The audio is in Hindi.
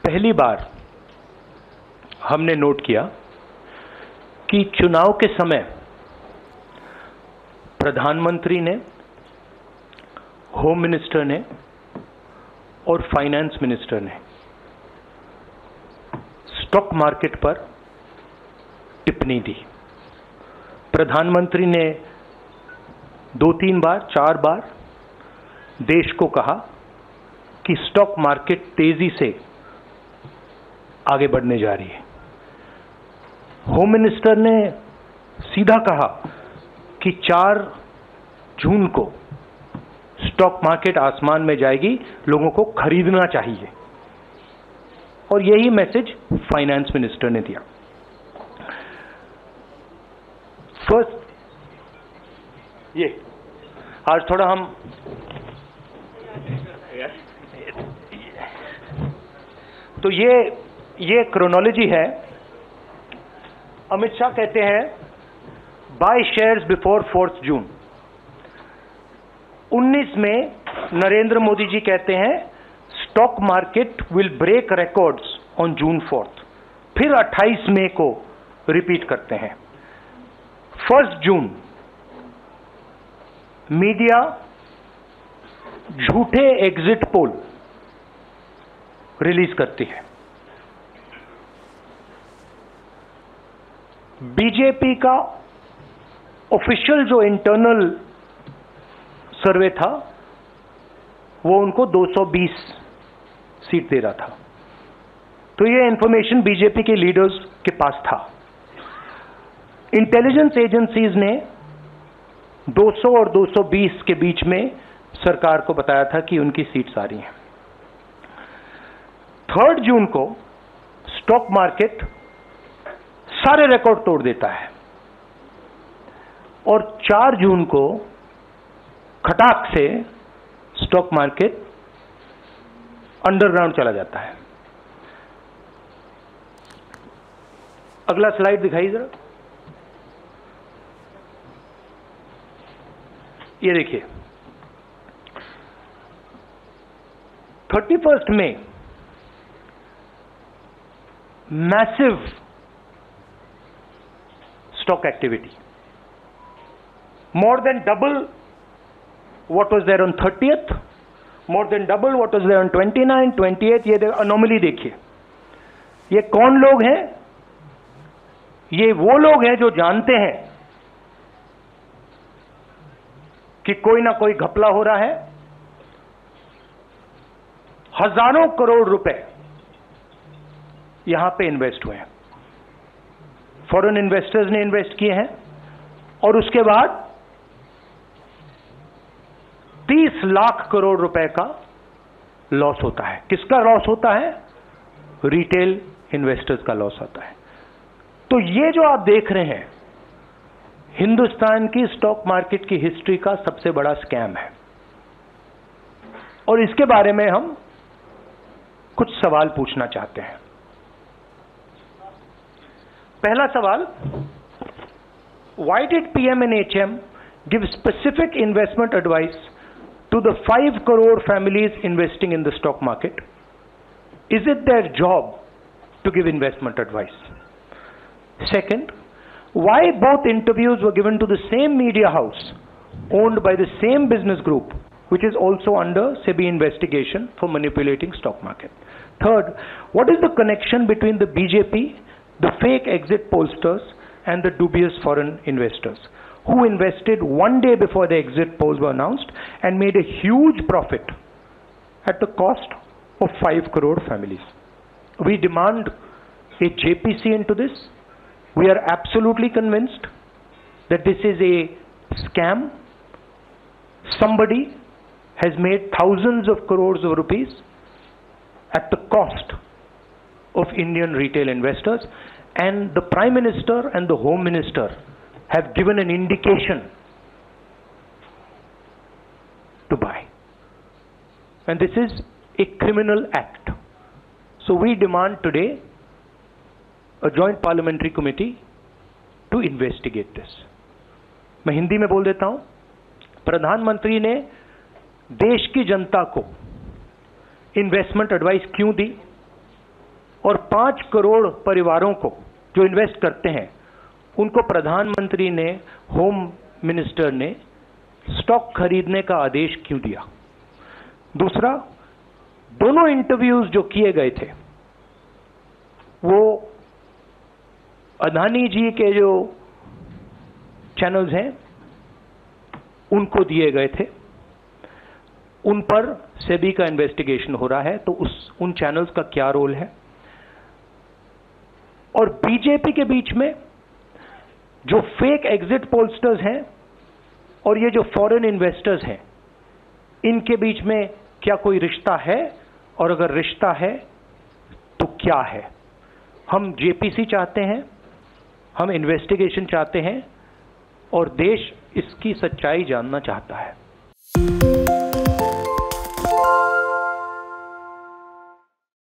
पहली बार हमने नोट किया कि चुनाव के समय प्रधानमंत्री ने, होम मिनिस्टर ने और फाइनेंस मिनिस्टर ने स्टॉक मार्केट पर टिप्पणी दी। प्रधानमंत्री ने 2-3 बार, 4 बार देश को कहा कि स्टॉक मार्केट तेजी से आगे बढ़ने जा रही है। होम मिनिस्टर ने सीधा कहा कि 4 जून को स्टॉक मार्केट आसमान में जाएगी, लोगों को खरीदना चाहिए। और यही मैसेज फाइनेंस मिनिस्टर ने दिया। फर्स्ट, ये आज थोड़ा हम तो ये क्रोनोलॉजी है। अमित शाह कहते हैं बाय शेयर्स बिफोर 4 जून। 19 में नरेंद्र मोदी जी कहते हैं stock market will break records on June 4। फिर 28 मई को रिपीट करते हैं। 1 जून मीडिया झूठे एग्जिट पोल रिलीज करती है। बीजेपी का ऑफिशियल जो इंटरनल सर्वे था वो उनको 220 सीट दे रहा था। तो ये इंफॉर्मेशन बीजेपी के लीडर्स के पास था। इंटेलिजेंस एजेंसीज ने 200 और 220 के बीच में सरकार को बताया था कि उनकी सीट्स आ रही हैं। 3 जून को स्टॉक मार्केट सारे रिकॉर्ड तोड़ देता है और 4 जून को खटाक से स्टॉक मार्केट अंडरग्राउंड चला जाता है। अगला स्लाइड दिखाइए जरा। ये देखिए 31 मई massive stock activity, more than double what was there on 30th, more than double what was there on 29, 28। ये अनोमली देखिए। ये कौन लोग हैं? ये वो लोग हैं जो जानते हैं कि कोई ना कोई घपला हो रहा है। हजारों करोड़ रुपए यहां पे इन्वेस्ट हुए हैं। फॉरेन इन्वेस्टर्स ने इन्वेस्ट किए हैं और उसके बाद 30 लाख करोड़ रुपए का लॉस होता है। किसका लॉस होता है? रिटेल इन्वेस्टर्स का लॉस होता है। तो ये जो आप देख रहे हैं हिंदुस्तान की स्टॉक मार्केट की हिस्ट्री का सबसे बड़ा स्कैम है। और इसके बारे में हम कुछ सवाल पूछना चाहते हैं। पहला सवाल, why did PM&HM give specific investment advice to the 5 crore families investing in the stock market? Is it their job to give investment advice? Second, why both interviews were given to the same media house owned by the same business group which is also under SEBI investigation for manipulating stock market? Third, what is the connection between the BJP, the fake exit pollsters and the dubious foreign investors who invested 1 day before the exit polls were announced and made a huge profit at the cost of 5 crore families? We demand a JPC into this. We are absolutely convinced that this is a scam. Somebody has made thousands of crores of rupees at the cost of Indian retail investors, and the Prime Minister and the Home Minister have given an indication to buy. And this is a criminal act. So we demand today a joint parliamentary committee to investigate this. मैं हिंदी में बोल देता हूं। प्रधानमंत्री ने देश की जनता को इन्वेस्टमेंट एडवाइस क्यों दी? और 5 करोड़ परिवारों को जो इन्वेस्ट करते हैं उनको प्रधानमंत्री ने, होम मिनिस्टर ने स्टॉक खरीदने का आदेश क्यों दिया? दूसरा, दोनों इंटरव्यूज जो किए गए थे वो अदानी जी के जो चैनल्स हैं उनको दिए गए थे, उन पर सेबी का इन्वेस्टिगेशन हो रहा है, तो उन चैनल्स का क्या रोल है? और बीजेपी के बीच में जो फेक एग्जिट पोलस्टर्स हैं और ये जो फॉरेन इन्वेस्टर्स हैं, इनके बीच में क्या कोई रिश्ता है? और अगर रिश्ता है तो क्या है? हम जेपीसी चाहते हैं, हम इन्वेस्टिगेशन चाहते हैं और देश इसकी सच्चाई जानना चाहता है।